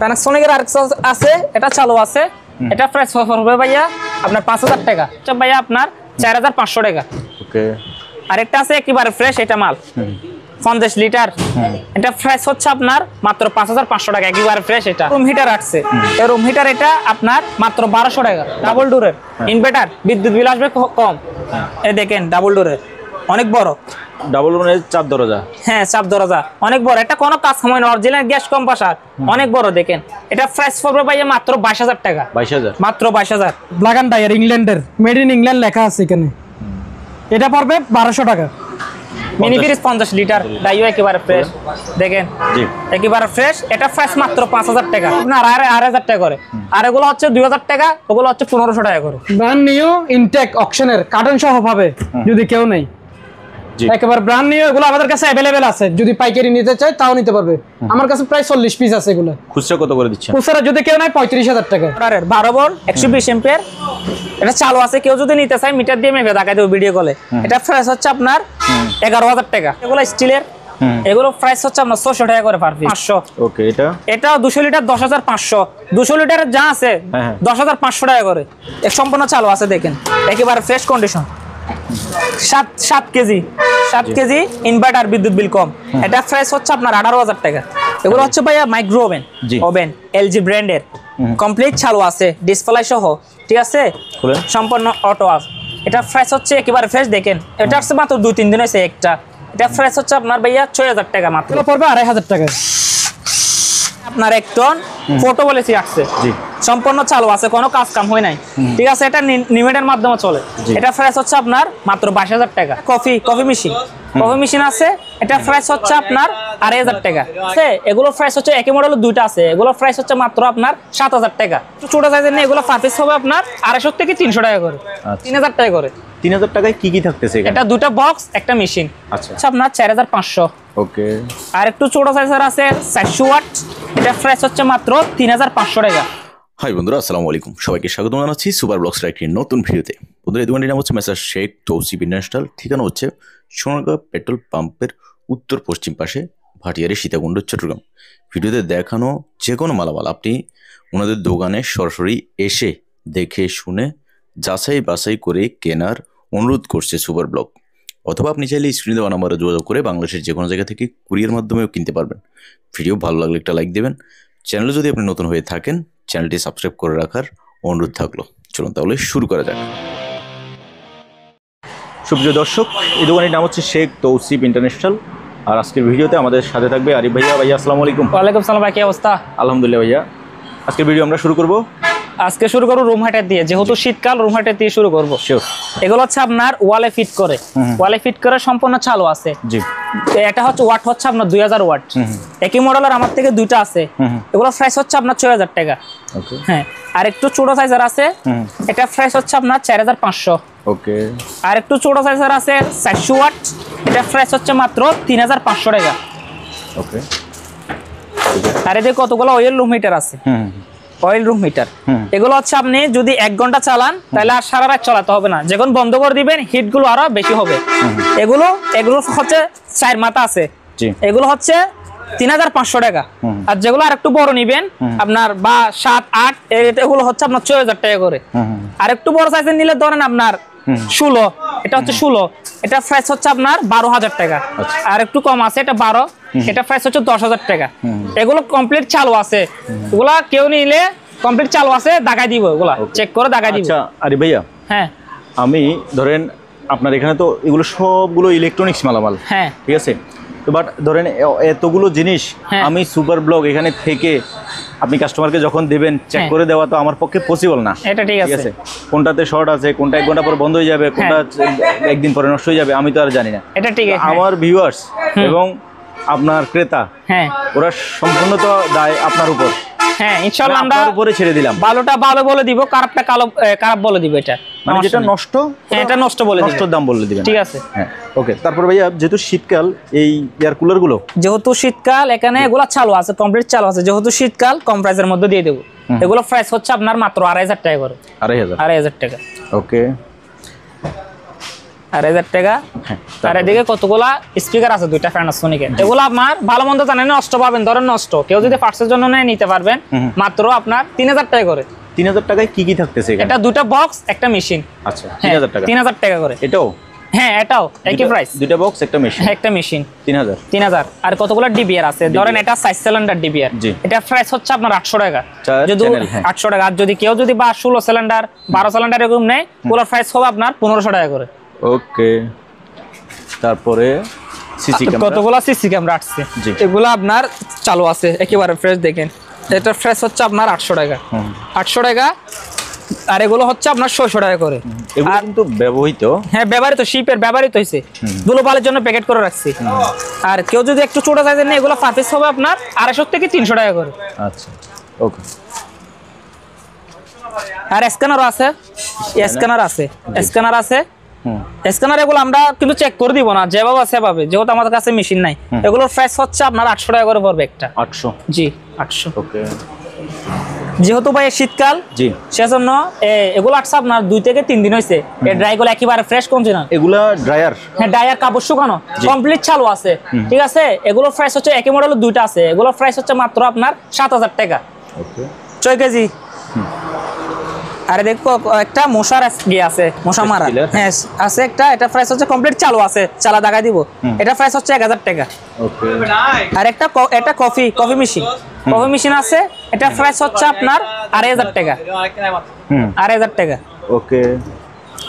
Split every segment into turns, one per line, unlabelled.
প্যানাসোনিকের আরেকটা আছে, এটা চালু আছে, এটা প্রাইস হবে ভাইয়া আপনার 5000 টাকা, এটা ভাইয়া আপনার 4500 টাকা।
ওকে।
আরেকটা আছে একেবারে ফ্রেশ, এটা মাল 50 লিটার, এটা প্রাইস হচ্ছে আপনার মাত্র 5500 টাকা, একেবারে ফ্রেশ। এটা রুম হিটার আসছে, এই রুম হিটার এটা আপনার মাত্র 1200 টাকা, ডাবল ডোরের ইনভার্টার, বিদ্যুৎ বিল আসবে কম। এই দেখেন ডাবল ডোরের, অনেক বড়
ডাবল ডোরের চাপ দরজা।
হ্যাঁ চাপ দরজা অনেক বড়, এটা কোনো কাজ সময় না, অরিজিনাল গ্যাস কম্প্রেসার, অনেক বড়। দেখেন এটা প্রাইস পড়বে ভাইয়া মাত্র 22000 টাকা।
22000
মাত্র 22000।
ব্ল্যাক এন্ড ডায়ার ইংল্যান্ডের, মেড ইন ইংল্যান্ড লেখা আছে এখানে, এটা পড়বে 1200 টাকা।
মিনি ফ্রিজ 50 লিটার, ডাইও একেবারে ফ্রেশ, দেখেন
জি
একেবারে ফ্রেশ। এটা প্রাইস মাত্র 5000 টাকা, আপনার 8000 টাকা করে। আর এগুলো হচ্ছে 2000 টাকা, ওগুলো হচ্ছে 1500 টাকা করে।
ব্র্যান্ড নিউ ইনটেক অকশনের কার্টন সহ পাবে যদি কেউ নেই, একেবারে ব্র্যান্ড নিউ। এগুলো আমাদের কাছে अवेलेबल আছে, যদি পাইকারি নিতে চায় তাও নিতে পারবে। আমার কাছে প্রায় 40 পিস আছে এগুলো।
খুচরা কত করে দিচ্ছেন?
খুচরা যদি কেউ নেয় 35000 টাকা।
12 ভোল্ট 120 এম্পিয়ার, এটা চালু আছে, কেউ যদি নিতে চায় মিটার দিয়ে মেপে দেখাই দেব ভিডিও কলে। এটা প্রাইস হচ্ছে আপনার 11000 টাকা। এগুলো স্টিলের, এগুলো প্রাইস হচ্ছে আপনার 600 টাকা করে পার পিস। 500।
ওকে। এটা
200 লিটার 10500, 200 লিটারের যা আছে 10500 টাকা করে। এক সম্পূর্ণ চালু আছে, দেখেন একেবারে ফ্রেশ কন্ডিশন। 7 কেজি ইনভার্টার, বিদ্যুৎ বিল কম। এটা প্রাইস হচ্ছে আপনার 18000 টাকা। এগুলো হচ্ছে ভাইয়া মাইক্রো ওভেন LG ব্র্যান্ডের, কমপ্লিট চালু আছে, ডিসপ্লে সহ, ঠিক আছে, সম্পূর্ণ অটো আছে। এটা প্রাইস হচ্ছে একেবারে ফ্রেশ, দেখেন এটা হচ্ছে মাত্র 2-3 দিন হয়েছে একটা। এটা প্রাইস হচ্ছে আপনার ভাইয়া 6000 টাকা মাত্র।
এগুলো পড়বে 2500 টাকা।
আপনার 1 টন ফটো বলেছি আসছে, সম্পূর্ণ চালু আছে, কোনো কাজ কাম হয় নাই, ঠিক আছে। এটা নিমেটের মাধ্যমে চলে। এটা প্রাইস হচ্ছে আপনার মাত্র 22000 টাকা। কফি মেশিন আছে, এটা প্রাইস হচ্ছে আপনার 2500 টাকা। এগুলো প্রাইস হচ্ছে একই মডেলের দুইটা আছে, এগুলো প্রাইস হচ্ছে মাত্র আপনার 7000 টাকা। ছোট সাইজের নেই, এগুলো পার পিস হবে আপনার 250 থেকে 300 টাকা করে, 3000 টাকা করে।
3000 টাকায় কি থাকতেছে এখানে?
এটা দুটো বক্স, একটা মেশিন, আচ্ছা আপনার 4500।
ওকে।
আর একটু ছোট সাইজের আছে 400 ওয়াট, এটা প্রাইস হচ্ছে মাত্র 3500 টাকা।
হাই বন্ধুরা, আসসালামু আলাইকুম, সবাইকে স্বাগত জানাচ্ছি সুপার ব্লগসের একটি নতুন ভিডিওতে। বন্ধুরা, এই দোকানটির নাম হচ্ছে মেসার শেখ তৌসিফ ইন্টারন্যাশনাল, ঠিকানা হচ্ছে সোনারগাঁও পেট্রোল পাম্পের উত্তর পশ্চিম পাশে, ভাটিয়ারি, সীতাকুণ্ড, চট্টগ্রাম। ভিডিওতে দেখানো যে কোনো মালামাল আপনি ওনাদের দোকানে সরাসরি এসে দেখে শুনে যাচাই বাছাই করে কেনার অনুরোধ করছে সুপার ব্লগ। অথবা আপনি চাইলে স্ক্রিনে দেওয়া নাম্বারে যোগাযোগ করে বাংলাদেশের যে কোনো জায়গা থেকে কুরিয়ার মাধ্যমেও কিনতে পারবেন। ভিডিও ভালো লাগলে একটা লাইক দেবেন। চ্যানেলে যদি আপনি নতুন হয়ে থাকেন, চ্যানেলটি সাবস্ক্রাইব করে রাখার অনুরোধ থাকলো। চলুন তাহলে শুরু করা যাক।
সুপ্রিয় দর্শক, এই দোকানের নাম হচ্ছে শেখ তৌসিফ ইন্টারন্যাশনাল। আর আজকের ভিডিওতে আমাদের সাথে থাকবে আরিফ ভাইয়া। ভাইয়া আসসালামু আলাইকুম।
ওয়ালাইকুম সালাম ভাই, কি অবস্থা?
আলহামদুলিল্লাহ ভাইয়া। আজকের ভিডিও আমরা শুরু করব,
আজকে শুরু করব রুম হাইটার দিয়ে, যেহেতু শীতকাল রুম হাইটার দিয়ে শুরু করব। এগুলো হচ্ছে আপনার ওয়ালে ফিট করে সম্পূর্ণ চালু আছে। জি, এটা হচ্ছে ওয়াট হচ্ছে আপনার 2000 ওয়াট। একই মডেলের আমার থেকে দুইটা আছে, এগুলো প্রাইস হচ্ছে আপনার 6000 টাকা। হ্যাঁ, আর একটু ছোট সাইজের আছে, এটা প্রাইস হচ্ছে আপনার 4500।
ওকে।
আর একটু ছোট সাইজের আছে 400 ওয়াট, এটা প্রাইস হচ্ছে মাত্র 3500 টাকা।
ওকে।
আর এদিকে কতগুলো অয়েল রুম হিটার আছে, অয়েল রুম হিটার। এগুলো হচ্ছে আপনি যদি 1 ঘন্টা চালান তাহলে আর সারা রাত চালাতে হবে না, যখন বন্ধ করে দিবেন হিট গুলো আরো বেশি হবে। এগুলো হচ্ছে 4 মাথা আছে, এগুলো হচ্ছে 3500 টাকা। আর যেগুলো আর একটু বড় নিবেন আপনার বা 7-8, এগুলো হচ্ছে আপনার 6000 টাকা করে। আর একটু বড় সাইজের নিলে ধরেন আপনার 16, এটা হচ্ছে 16, এটা প্রাইস হচ্ছে আপনার 12000 টাকা। আর একটু কম আছে, এটা 12, এটা প্রাইস হচ্ছে 10000 টাকা। এগুলো কমপ্লিট চালু আছে, এগুলা কেউ নিলে কমপ্লিট চালু আছে, দেখাই দিব, এগুলা চেক করে দেখাই দিব।
আচ্ছা আরিফ ভাইয়া,
হ্যাঁ,
আমি ধরেন আপনার এখানে তো এগুলো সবগুলো ইলেকট্রনিক্স মালামাল, হ্যাঁ ঠিক আছে, তো বাট ধরেন এতগুলো জিনিস আমি সুপার ব্লগ এখানে থেকে আপনি কাস্টমারকে যখন দেবেন চেক করে দেওয়া তো আমার পক্ষে পসিবল না।
এটা ঠিক আছে,
কোনটাতে শর্ট আছে, কোনটা 1 ঘন্টা পর বন্ধ হয়ে যাবে, কোনটা একদিন পরে নষ্ট হয়ে যাবে, আমি তো আর জানি না।
এটা ঠিক আছে,
আমার ভিউয়ার্স এবং আপনার ক্রেতা, হ্যাঁ, ওরা সম্পূর্ণ তো দায় আপনার উপর।
হ্যাঁ, ইনশাআল্লাহ আমরা
উপরে ছেড়ে দিলাম।
ভালোটা ভালো বলে দিব, খারাপটা খারাপ বলে দিব। এটা
মানে যেটা নষ্ট,
এটা নষ্ট বলে দিব,
নষ্টর দাম বলে দিবেন,
ঠিক আছে?
হ্যাঁ, ওকে। তারপর ভাইয়া, যেহেতু শীতকাল, এই এয়ার কুলার গুলো
যেহেতু শীতকাল এখানে এগুলা চালু আছে, কমপ্লিট চালু আছে, যেহেতু শীতকাল কম প্রাইসের মধ্যে দিয়ে দেবো। এগুলো প্রাইস হচ্ছে আপনার মাত্র 2500 টাকা করে। 2500 টাকা, ওকে। 2,500 টাকা। আর এদিকে কতগুলা স্পিকার আছে, দুইটা প্যানাসোনিকের। এগুলো আপনার ভালো মন্দ জানেন, নষ্ট পাবেন, ধরেন নষ্ট, কেউ যদি পার্টসের জন্য নেয় নিতে পারবেন মাত্র আপনার 3,000 টাকা করে।
3,000 টাকায় কি কি থাকতেছে এখানে?
এটা দুটো বক্স, একটা মেশিন।
আচ্ছা, 3,000 টাকা।
3,000 টাকা করে।
এটাও?
হ্যাঁ, এটাও একই প্রাইস।
দুটো বক্স, একটা মেশিন।
একটা মেশিন
3,000।
আর কতগুলো ডিবিআর আছে, ধরেন এটা 4 সিলিন্ডার ডিবিআর, এটা প্রাইস হচ্ছে আপনার 800 টাকা। যদি 800 টাকা, আর যদি কেউ যদি 16 সিলিন্ডার 12 সিলিন্ডার এরকম নেয়, পুরো প্রাইস হবে আপনার 1500 টাকা করে।
ওকে। তারপরে সিসি ক্যামেরা,
কতগুলো সিসি ক্যামেরা আসছে, এগুলো আপনার চালু আছে একেবারে ফ্রেশ। দেখেন এটা প্রাইস হচ্ছে আপনার 800 টাকা। 800 টাকা। আর এগুলো হচ্ছে আপনার 600 টাকা করে।
এগুলো কিন্তু ব্যবহৃত।
হ্যাঁ, ব্যবহৃত, শিপের ব্যবহৃত হয়েছে, ধুলোবালির জন্য প্যাকেট করে রাখছি। আর কেউ যদি একটু ছোট সাইজের নেয়, এগুলো পার পিস হবে আপনার 250 থেকে 300 টাকা করে।
আচ্ছা, ওকে।
আর স্ক্যানারও আছে, স্ক্যানার আছে, স্ক্যানার আছে। স্ক্যানার এগুলো আমরা কিন্তু চেক করে দিব না, যেভাবে আছে সেভাবে, যেহেতু আমাদের কাছে মেশিন নাই। এগুলোর প্রাইস হচ্ছে আপনার 800 টাকা করে পড়বে একটা।
800?
জি, 800।
ওকে।
যেহেতু ভাই শীতকাল,
জি,
সেজন্য এগুলো আসছে আপনার 2 থেকে 3 দিন হয়েছে। এই ড্রাই গুলো একেবারে ফ্রেশ কমছে না।
এগুলা ড্রায়ার?
হ্যাঁ, ড্রায়ার, কাপড় শুকানো কমপ্লিট চালু আছে। ঠিক আছে, এগুলো প্রাইস হচ্ছে, একই মডেলের দুইটা আছে, এগুলো প্রাইস হচ্ছে মাত্র আপনার 7,000 টাকা।
ওকে।
6 কেজি। আরে দেখো একটা মশার ইয়ে আছে, মশা মারা। হ্যাঁ আছে একটা, এটা প্রাইস হচ্ছে কমপ্লিট চালু আছে, চালা দাগাই দিব। এটা প্রাইস হচ্ছে 1000 টাকা।
ওকে।
আর একটা কফি মেশিন আছে, এটা প্রাইস হচ্ছে আপনার 2,500 টাকা। 2,500 টাকা।
ওকে।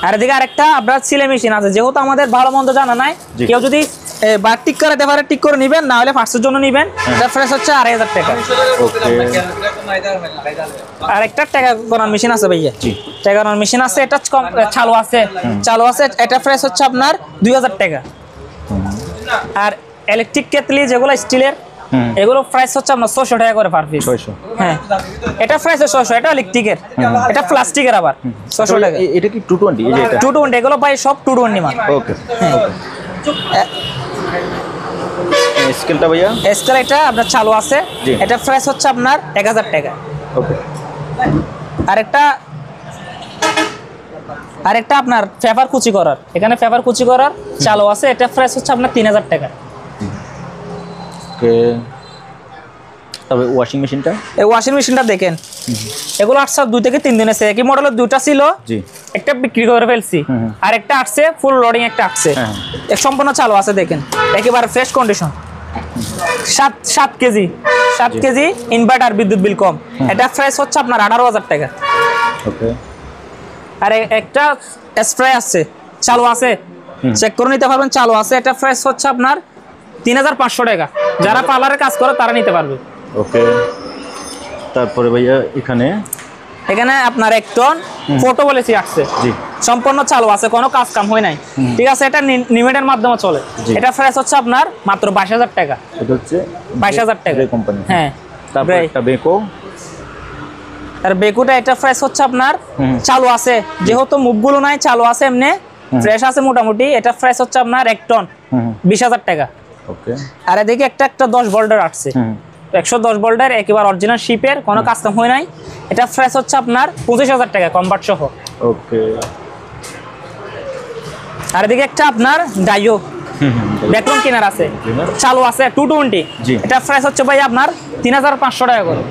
আর এদিকে আরেকটা আপনার সিলাই মেশিন আছে, যেহেতু আমাদের ভালো মন্দ জানা নাই, কেউ যদি বার টিক করাতে পারে ঠিক করে নিবেন, না হলে পার্টসের জন্য নিবেন। এটা প্রাইস হচ্ছে 2,500 টাকা। আর একটা টাকা গণার মেশিন আছে ভাইয়া, টাকা গণার মেশিন আছে, এটা চালু আছে, এটা প্রাইস হচ্ছে আপনার 2,000 টাকা। আর ইলেকট্রিক কেটলি যেগুলো স্টিলের, এগুলো প্রাইস হচ্ছে আপনার 600 টাকা করে পার পিস।
600?
হ্যাঁ, এটা প্রাইস 600, এটা ইলেকট্রিকের, এটা প্লাস্টিকের আবার 600 টাকা।
এটা কি 220? এই যে এটা
220, এগুলো ভাই সব 220 মাল।
ওকে। স্কেলটা ভাইয়া?
স্কেল এটা আপনার চালু আছে, এটা প্রাইস হচ্ছে আপনার 1000 টাকা।
ওকে।
আরেকটা আপনার পেপার কুচি করার, এখানে পেপার কুচি করার চালু আছে, এটা প্রাইস হচ্ছে আপনার 3,000 টাকা।
ওকে। তবে ওয়াশিং মেশিনটা? এই
ওয়াশিং মেশিনটা দেখেন, এগুলো আসছে 2 থেকে 3 দিন আছে, একই মডেলের দুটো ছিল, একটা বিক্রি করে ফেলছি, আর একটা আসছে ফুল লোডিং, একটা আসছে সম্পূর্ণ চালু আছে। দেখেন একেবারে ফ্রেশ কন্ডিশন। 7 কেজি ইনভার্টার, বিদ্যুৎ বিল কম। এটা প্রাইস হচ্ছে আপনার 18,000 টাকা।
ওকে।
আর একটা স্প্রে আছে, চালু আছে, চেক করে নিতে পারবেন, চালু আছে, এটা প্রাইস হচ্ছে আপনার 3,500 টাকা। যারা পার্লারে কাজ করে তারা নিতে পারবে।
ওকে। তারপরে ভাইয়া এখানে
আপনার 1 টন ফটো বলেছি আসছে, সম্পূর্ণ চালু আছে, কোনো কাজ কাম হয় নাই। ঠিক আছে, এটা নিমেটের মাধ্যমে চলে। এটা প্রাইস হচ্ছে আপনার মাত্র 22,000 টাকা।
এটা হচ্ছে
22,000 টাকা
কোম্পানি।
হ্যাঁ।
তারপর একটা বেকো,
আর বেকুটা এটা প্রাইস হচ্ছে আপনার চালু আছে, যেহেতু মুখগুলো নাই, চালু আছে, এমনি ফ্রেশ আছে মোটামুটি। এটা প্রাইস হচ্ছে আপনার 1 টন 20,000 টাকা।
ওকে।
আর এদিকে একটা 10 ভোল্টের আসছে, 110 ভোল্টের, একেবারে অরিজিনাল শিপের, কোনো কাস্টম হয় নাই। এটা প্রাইস হচ্ছে আপনার 25,000 টাকা কনভার্ট সহ।
ওকে।
আর এদিকে একটা আপনার ডাইও ভ্যাকুয়াম ক্লিনার আছে, চালু আছে, 220। এটা প্রাইস হচ্ছে ভাই আপনার 3,500 টাকা করে।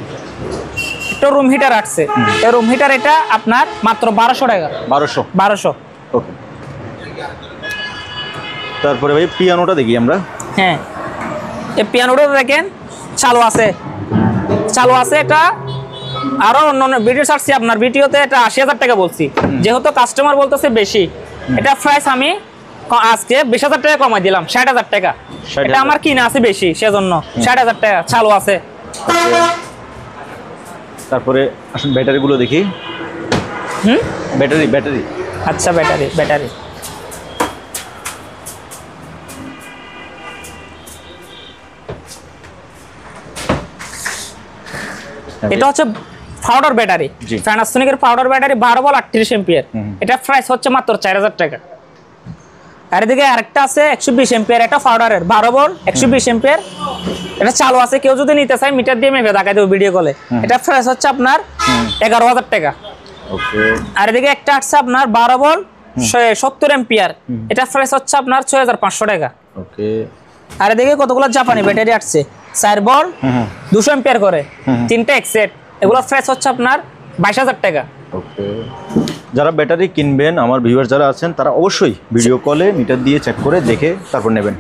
একটা রুম হিটার আসছে, এই রুম হিটার এটা আপনার মাত্র 1200 টাকা। 1200।
ওকে। তারপরে ভাই পিয়ানোটা দেখি আমরা।
হ্যাঁ, এই পিয়ানোটা দেখেন চালু আছে, এটা আরো অন্য ভিডিও ছাড়ছি আপনার, ভিডিওতে এটা 80,000 টাকা বলছি, যেহেতু কাস্টমার বলতেছে বেশি, এটা প্রাইস আমি আজকে 20,000 টাকা কমাই দিলাম, 60,000 টাকা। এটা আমার কিনা আছে বেশি, সেজন্য 60,000 টাকা চালু আছে।
তারপরে আসুন ব্যাটারিগুলো দেখি। ব্যাটারি।
আচ্ছা, ব্যাটারি এটা হচ্ছে পাউডার ব্যাটারি, প্যানাসোনিকের পাউডার ব্যাটারি, 12 ভোল্ট 38 এম্পিয়ার। এটা প্রাইস হচ্ছে মাত্র 4,000 টাকা। আর এদিকে আরেকটা আছে 120 এম্পিয়ার, এটা পাউডারের 12 ভোল্ট 120 এম্পিয়ার, এটা চালু আছে, কেউ যদি নিতে চায় মিটার দিয়ে মেপে দেখাই দেবো ভিডিও কলে। এটা প্রাইস হচ্ছে আপনার 11,000 টাকা।
ওকে।
আর এদিকে একটা আছে আপনার 12 ভোল্ট 70 এম্পিয়ার, এটা প্রাইস হচ্ছে আপনার 6500 টাকা।
ওকে।
আর এদিকে কতগুলো জাপানি ব্যাটারি আসছে, 4 বল 200 এম্পিয়ার করে, 3টা এক্সেট, এগুলো প্রাইস হচ্ছে আপনার 22000 টাকা।
ওকে। যারা ব্যাটারি কিনবেন, আমার ভিউয়ার যারা আছেন, তারা অবশ্যই ভিডিও কলে মিটার দিয়ে চেক করে দেখে তারপর নেবেন।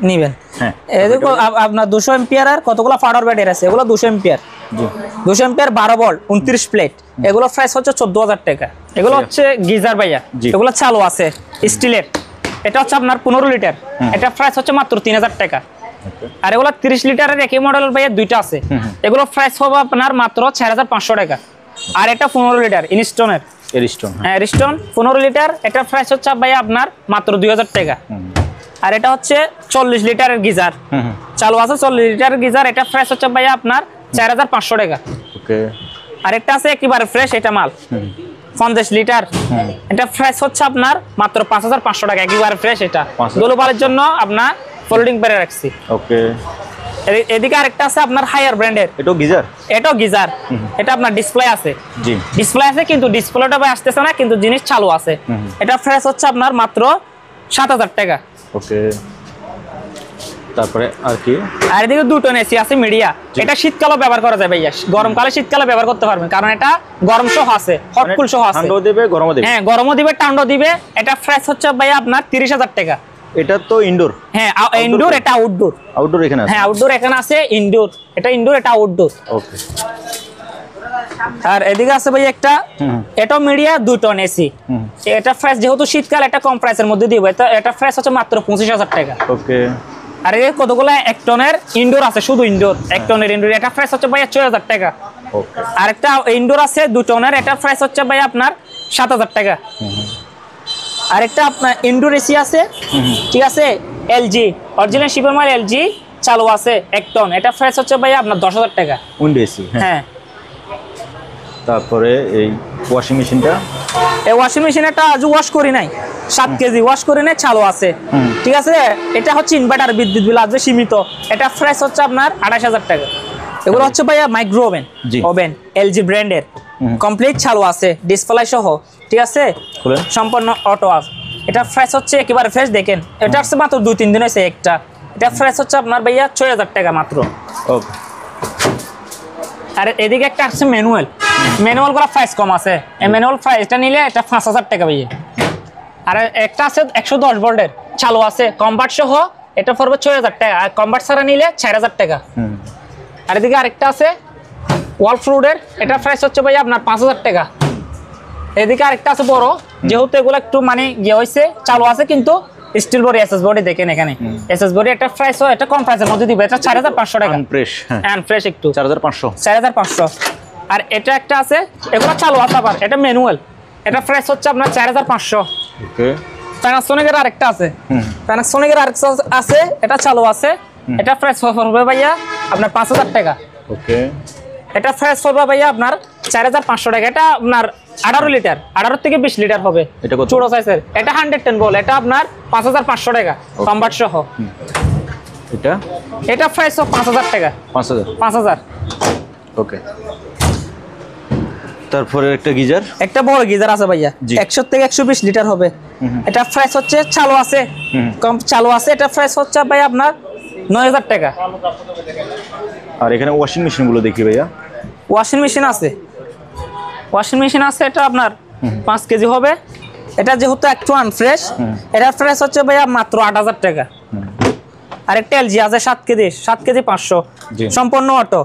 হ্যাঁ,
এদিকে আপনার 200 এম্পিয়ার আর কতগুলো পাওয়ার ব্যাটারি আছে, এগুলো 200 এম্পিয়ার, 200 এম্পিয়ার 12 বল 29 প্লেট, এগুলো প্রাইস হচ্ছে 14000 টাকা। এগুলো হচ্ছে গিজার ভাইয়া, এগুলো চালু আছে স্টিলের, এটা হচ্ছে আপনার 15 লিটার, এটা প্রাইস হচ্ছে মাত্র 3000 টাকা। আর এগুলো 30 লিটারের একই মডেল ভাইয়া দুইটা আছে, এগুলো প্রাইস হবে আপনার মাত্র 4500 টাকা। আর এটা 15 লিটার ইনস্টোনের, হ্যাঁ রিস্টন 15 লিটার, এটা প্রাইস হচ্ছে ভাইয়া আপনার মাত্র 2000 টাকা। আর এটা হচ্ছে 40 লিটারের গিজার, চালু আছে 40 লিটারের গিজার, এটা প্রাইস হচ্ছে ভাইয়া আপনার 4500 টাকা। ওকে। আর একটা আছে একেবারে ফ্রেশ, এটা মাল 50 লিটার, এটা প্রাইস হচ্ছে আপনার মাত্র 5500 টাকা, একেবারে ফ্রেশ। এটা গ্লোবালের জন্য আপনার ফোল্ডিং করে রাখছি। ওকে। এদিকে আরেকটা আছে আপনার হায়ার ব্র্যান্ডের, এটাও গিজার, এটা আপনার ডিসপ্লে আছে, জি ডিসপ্লে আছে, কিন্তু ডিসপ্লেটা ভাই আসতেছে না, কিন্তু জিনিস চালু আছে। এটা প্রাইস হচ্ছে আপনার মাত্র 7000 টাকা। ওকে। তারপরে আর কি, আর এদিকে 2 টন এসি আছে মিডিয়া, এটা শীতকালে ব্যবহার করা যায় ভাইয়া, গরমকালে শীতকালে ব্যবহার করতে পারবেন, কারণ এটা গরম সহ আছে, হট কুল সহ আছে, ঠান্ডাও দিবে গরমও দিবে, হ্যাঁ গরমও দিবে ঠান্ডাও দিবে। এটা প্রাইস হচ্ছে ভাইয়া আপনার 30000 টাকা। এটা তো ইনডোর, হ্যাঁ ইনডোর, এটা আউটডোর, এখানে আছে, হ্যাঁ আউটডোর এখানে আছে, ইনডোর, এটা ইনডোর, এটা আউটডোর। ওকে। আর এদিকে আছে ভাই একটা, এটা মিডিয়া 2 টন এসি, এটা প্রাইস যেহেতু শীতকাল, এটা কম প্রাইসের মধ্যে দিব, এটা প্রাইস হচ্ছে মাত্র 25000 টাকা। ওকে। আর এই কতগুলো 1 টনের ইনডোর আছে, শুধু ইনডোর 1 টনের ইনডোর, এটা প্রাইস হচ্ছে ভাই 6000 টাকা। ওকে। আর একটা ইনডোর আছে 2 টনের, এটা প্রাইস হচ্ছে ভাই আপনার 7000 টাকা। আরেকটা আপনার ইনডোর এসি আছে, ঠিক আছে, এলজি অরিজিনাল শিপের মাল, এলজি চালু আছে 1 টন, এটা প্রাইস হচ্ছে ভাই আপনার 10000 টাকা। উইন্ডো এসি, হ্যাঁ। তারপরে এই ওয়াশিং মেশিনটা, এই ওয়াশিং মেশিনটা আজ ওয়াশ করি নাই, 7 কেজি ওয়াশ করি নাই, চালু আছে, ঠিক আছে। এটা হচ্ছে ইনভার্টার, বিদ্যুৎ বিল আছে সীমিত, এটা প্রাইস হচ্ছে আপনার 28000 টাকা। এগুলো হচ্ছে ভাইয়া মাইক্রো ওভেন এলজি ব্র্যান্ডের, কমপ্লিট চালু আছে ডিসপ্লে সহ, ঠিক আছে, সম্পূর্ণ অটো অফ। এটা প্রাইস হচ্ছে একেবারে ফ্রেশ, দেখেন এটা হচ্ছে মাত্র 2-3 দিন হয়েছে একটা, এটা প্রাইস হচ্ছে আপনার ভাইয়া 6000 টাকা মাত্র। ওকে। আর এদিকে একটা আছে ম্যানুয়াল, ম্যানুয়ালগুলো প্রাইস কম আছে, এই ম্যানুয়াল প্রাইসটা নিলে এটা 5000 টাকা ভাইয়া। আর একটা আছে 110 ভোল্টের চালু আছে, কনভার্ট সহ, এটা পড়বে 6000 টাকা, আর কনভার্ট ছাড়া নিলে 4000 টাকা। আর এদিকে আরেকটা আছে ওয়াল ফ্লুডের, এটা প্রাইস হচ্ছে ভাই আপনার 5000 টাকা। এদিকে আরেকটা আছে বড়, যেহেতু এগুলো একটু মানে ইয়ে হয়েছে, চালু আছে, কিন্তু স্টিল বডি এসএস বডি, দেখেন এখানে এসএস বডি, এটা প্রাইস এটা কম প্রাইসের মধ্যে দিবে, এটা 4500 টাকা, ফ্রেশ, হ্যাঁ ফ্রেশ একটু 4500। আর এটা একটা আছে, এগুলো চালু আছে আবার, এটা ম্যানুয়াল, এটা প্রাইস হচ্ছে আপনার 4500। ওকে। প্যানাসোনিকের আরেকটা আছে, প্যানাসোনিকের আরেকটা আছে, এটা চালু আছে, এটা প্রাইস হবে ভাইয়া আপনার 5000 টাকা। ওকে। এটা প্রাইস হবে ভাইয়া আপনার 4500 টাকা, এটা আপনার 18 লিটার, 18 থেকে 20 লিটার হবে, এটা ছোট সাইজের, এটা 110 বল, এটা আপনার 5500 টাকা কনভার্ট সহ। এটা প্রাইস 5000 টাকা, 5000। ওকে। তারপরে একটা গিজার, একটা বড় গিজার আছে ভাইয়া, 100 থেকে 120 লিটার হবে, এটা প্রাইস হচ্ছে চালু আছে, কম চালু আছে, এটা প্রাইস হচ্ছে ভাই আপনার 9000 টাকা। আর এখানে ওয়াশিং মেশিন গুলো দেখি ভাইয়া, ওয়াশিং মেশিন আছে, এটা আপনার 5 কেজি হবে, এটা যেহেতু একটু আনফ্রেশ, এটা প্রাইস হচ্ছে ভাইয়া মাত্র 8000 টাকা। আরেকটা এলজি আছে 7 কেজি 500, সম্পূর্ণ অটো,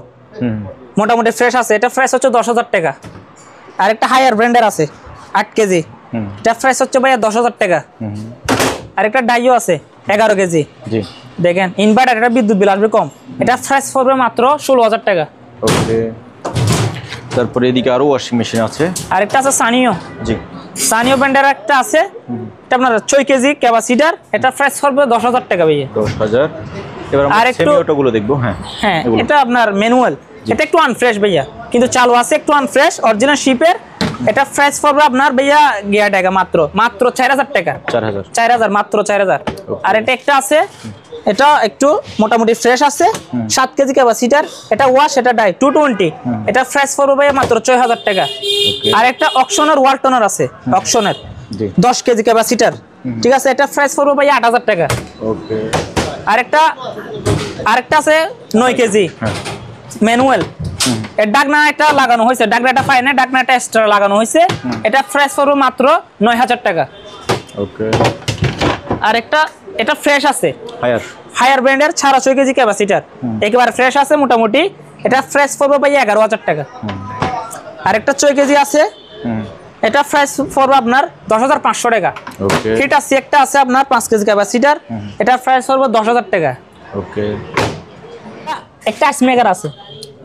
মোটামুটি ফ্রেশ আছে, এটা প্রাইস হচ্ছে 10000 টাকা। আরেকটা হায়ার ব্র্যান্ডের আছে 8 কেজি, এটা প্রাইস হচ্ছে ভাইয়া 10000 টাকা। আরেকটা ডাইও আছে 11 কেজি, দেখেন ইনভার্টার, এটা বিদ্যুৎ বিল আসবে কম, এটা প্রাইস পড়বে মাত্র 16000 টাকা। ওকে। তারপরে এদিকে আরো ওয়াশিং মেশিন আছে, আরেকটা আছে সানিও, সানিও ব্র্যান্ডের একটা আছে, এটা আপনার 6 কেজি ক্যাপাসিটার, এটা প্রাইস পড়বে 10000 টাকা ভাইয়া। 10000। এবার আমরা সেমি অটোগুলো দেখবো। হ্যাঁ, এটা আপনার ম্যানুয়াল, এটা একটু আনফ্রেশ ভাইয়া, কিন্তু চালু আছে, একটু আনফ্রেশ, অরিজিনাল শিপের, এটা প্রাইস পড়বে আপনার ভাইয়া গিয়া টাকা মাত্র 4000 টাকা, 4000 মাত্র 4000। আর এটা একটা আছে, এটা একটু মোটামুটি ফ্রেশ আছে, 7 কেজি ক্যাপাসিটার, এটা ওয়াশ, এটা ডাই 220, এটা প্রাইস পড়বে ভাইয়া মাত্র 6000 টাকা। আর একটা অকশনের ওয়ালটনের আছে, অকশনের,
জি
10 কেজি ক্যাপাসিটার, ঠিক আছে, এটা প্রাইস পড়বে ভাই 8000 টাকা।
ওকে
আরেকটা আছে 9 কেজি ম্যানুয়াল, এর ডাকনা একটা লাগানো হয়েছে, ডাকনাটা পায় না, ডাকনাটা এক্সট্রা লাগানো হয়েছে, এটা প্রাইস পড়বে মাত্র 9000 টাকা।
ওকে
আরেকটা এটা ফ্রেশ আছে,
হায়ার
ব্র্যান্ডের 6.5 কেজি ক্যাপাসিটার, একেবারে ফ্রেশ আছে মোটামুটি, এটা ফ্রেশ পড়বে ভাই 11000 টাকা। আরেকটা 6 কেজি আছে, এটা প্রাইস পড়বে আপনার 10500 টাকা।
ওকে
হিট আছে একটা আছে আপনার 5 কেজি ক্যাপাসিটার, এটা প্রাইস পড়বে 10000 টাকা।
ওকে
একটা আইসমেকার আছে,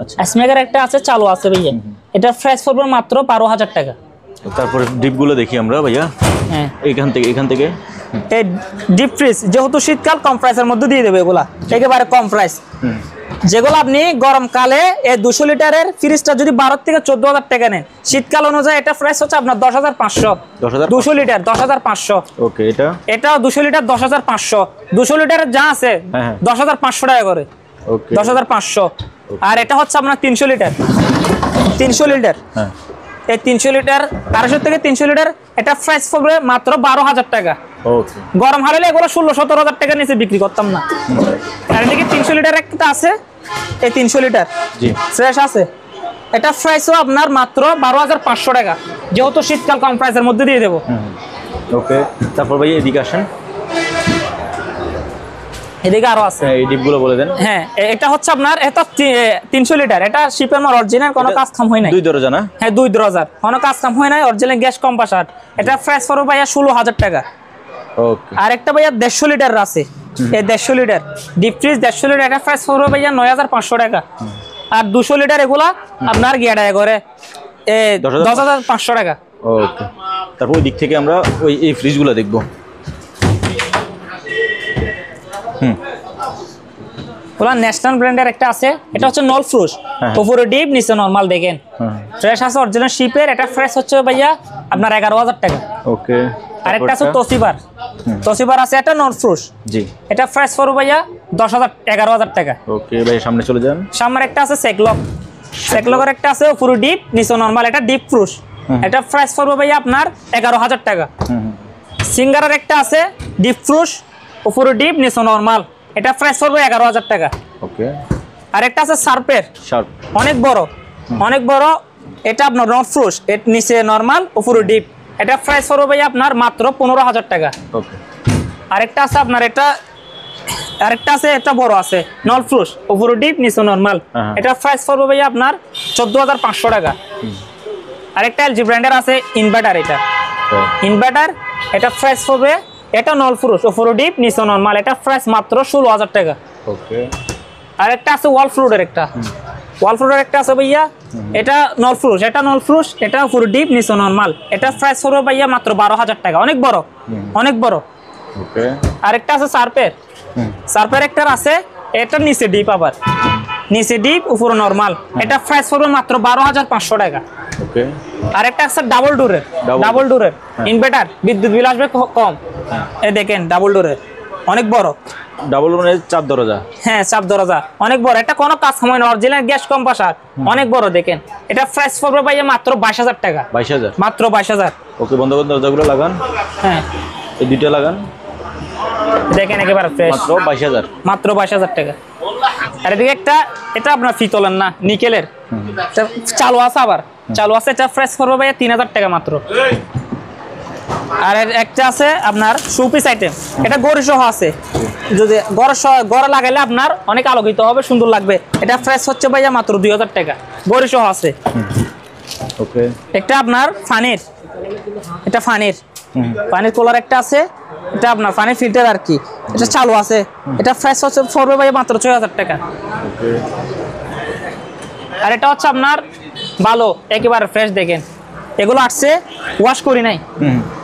আচ্ছা
আইসমেকার একটা আছে চালু আছে ভাইয়া, এটা প্রাইস পড়বে মাত্র 12000 টাকা।
তারপরে ডিপগুলো দেখি আমরা ভাইয়া,
হ্যাঁ
এখান থেকে
এই ডিপ ফ্রিজ যেহেতু শীতকাল কম প্রাইসের মধ্যে দিয়ে দেবে এগুলা, একেবারে কম প্রাইস। যেগুলো আপনি গরমকালে এই 200 লিটারের ফ্রিজটা যদি 12 থেকে 14000 টাকা নেন, শীতকাল অনুযায়ী এটা প্রাইস হচ্ছে আপনার 10500। 200 লিটার 10500।
ওকে
এটাও 200 লিটার 10500। 200 লিটারের যা আছে 10500 টাকা করে,
ওকে
10500। আর এটা হচ্ছে আপনার 300 লিটার, 300 লিটার,
হ্যাঁ
এই 300 লিটার 1200 থেকে 300 লিটার, এটা প্রাইস পড়বে মাত্র 12000 টাকা।
ওকে
গরম হারালে এগুলো 16-17 টাকা নিচে বিক্রি করতাম না। আর এদিকে 300 লিটার একটা আছে, এই 300 লিটার
জি
ফ্রেশ আছে, এটা প্রাইসও আপনার মাত্র 12500 টাকা, যেহেতু শীতকাল কম প্রাইসের মধ্যে দিয়ে দেবো।
ওকে তারপর ভাই এদিকে আসেন,
এদিকে আরো আছে,
এই ডিপগুলো বলে দেন।
হ্যাঁ এটা হচ্ছে আপনার এটা 300 লিটার, এটা শিপের মাল অরিজিনাল, কোনো কাজ কাম হয় নাই।
2 দরজা না?
হ্যাঁ 2 দরজার, কোনো কাজ কাম হয় নাই, অরিজিনাল গ্যাস কম্প্রেসার, এটা প্রাইস পড়বে ভাইয়া 16000 টাকা।
ওকে
আরেকটা ভাইয়া 150 লিটার আছে, এই 150 লিটার ডিপ ফ্রিজ 150 লিটার, এটা প্রাইস পড়বে ভাইয়া 9500 টাকা। আর 200 লিটার এগুলা আপনার গিয়া টাকা করে 10500 টাকা।
ওকে তারপর ওই দিক থেকে আমরা এই ফ্রিজগুলো দেখবো।
ওলা ন্যাশনাল ব্র্যান্ডের একটা আছে, এটা হচ্ছে নল ফ্রুশ, উপরে ডিপ নিচে নরমাল, দেখেন ফ্রেশ আছে, অরিজিনাল শিপের, এটা ফ্রেশ হচ্ছে ভাইয়া আপনার 11000 টাকা।
ওকে
আরেকটা আছে তোসিবার আছে, এটা নল ফ্রুশ,
জি
এটা ফ্রেশ পড়বে ভাইয়া 11000 টাকা।
ওকে ভাই সামনে চলে যান।
সামনে একটা আছে সেকলকের একটা আছে, উপরে ডিপ নিচে নরমাল, এটা ডিপ ফ্রুশ, এটা প্রাইস পড়বে ভাইয়া আপনার 11000 টাকা। সিঙ্গারের একটা আছে ডিপ ফ্রুশ, উপরে ডিপ নিচে নরমাল, এটা প্রাইস পড়বে 11000 টাকা।
ওকে
আরেকটা আছে শার্পের, অনেক বড়, এটা আপনার নট ফ্রুশ, এর নিচে নরমাল উপরে ডিপ, এটা প্রাইস পড়বে ভাইয়া আপনার মাত্র 15000 টাকা।
ওকে
আরেকটা আছে আপনার এটা বড় আছে নল ফ্রুশ, উপরে ডিপ নিচে নরমাল, এটা প্রাইস পড়বে ভাইয়া আপনার 14500 টাকা। আরেকটা এলজি ব্র্যান্ডের আছে ইনভার্টার, ইনভার্টার, এটা প্রাইস পড়বে, এটা নল ফ্রুশ, উপরে ডিপ নিচে নরমাল, এটা প্রাইস মাত্র 16000 টাকা।
ওকে
আরেকটা আছে ওয়াল ফ্লোরের একটা আছে ভাইয়া, এটা নল ফ্রুশ, এটা উপরে ডিপ নিচে নরমাল, এটা প্রাইস পড়বে ভাইয়া মাত্র 12000 টাকা, অনেক বড়।
ওকে
আরেকটা আছে সার্পের একটা আছে, এটা নিচে ডিপ, আবার নিচে ডিপ উপরে নরমাল, এটা প্রাইস পড়বে মাত্র 12500 টাকা।
ওকে
আরেকটা আছে ডাবল ডোরের ইনভার্টার, বিদ্যুৎ বিল আসবে কম, এই দেখেন ডাবল ডোরের, অনেক বড়,
ডাবল রুমের 4 দরজা,
হ্যাঁ 4 দরজা, অনেক বড়, এটা কোনো কাজ সময় না, অরিজিনাল গ্যাস কম্প্রেসার, অনেক বড়, দেখেন এটা প্রাইস পড়বে ভাইয়া মাত্র 22000 টাকা,
22000
মাত্র 22000।
ওকে বন্ধ করে দরজাগুলো লাগান,
হ্যাঁ
এই দুইটা লাগান,
দেখেন একেবারে ফ্রেশ,
মাত্র 22000,
মাত্র 22000 টাকা। আর এদিকে একটা, এটা আপনার পিতলের না, নিকেলের, চালু আছে, এটা প্রাইস পড়বে ভাইয়া 3000 টাকা মাত্র। আর একটা আছে আপনার শোপিস আইটেম, এটা গড়ি সহ আছে, যদি গড় লাগাইলে আপনার অনেক আলোকিত হবে, সুন্দর লাগবে, এটা প্রাইস হচ্ছে ভাইয়া মাত্র 2000 টাকা, গড়ি সহ আছে।
ওকে
একটা আপনার পানির কুলার একটা আছে, এটা আপনার পানির ফিল্টার আর কি, এটা চালু আছে, এটা প্রাইস হচ্ছে পড়বে ভাইয়া মাত্র 6000 টাকা।
ওকে
আর এটা হচ্ছে আপনার ভালো, একেবারে ফ্রেশ, দেখেন এগুলো আসছে ওয়াশ করি নাই,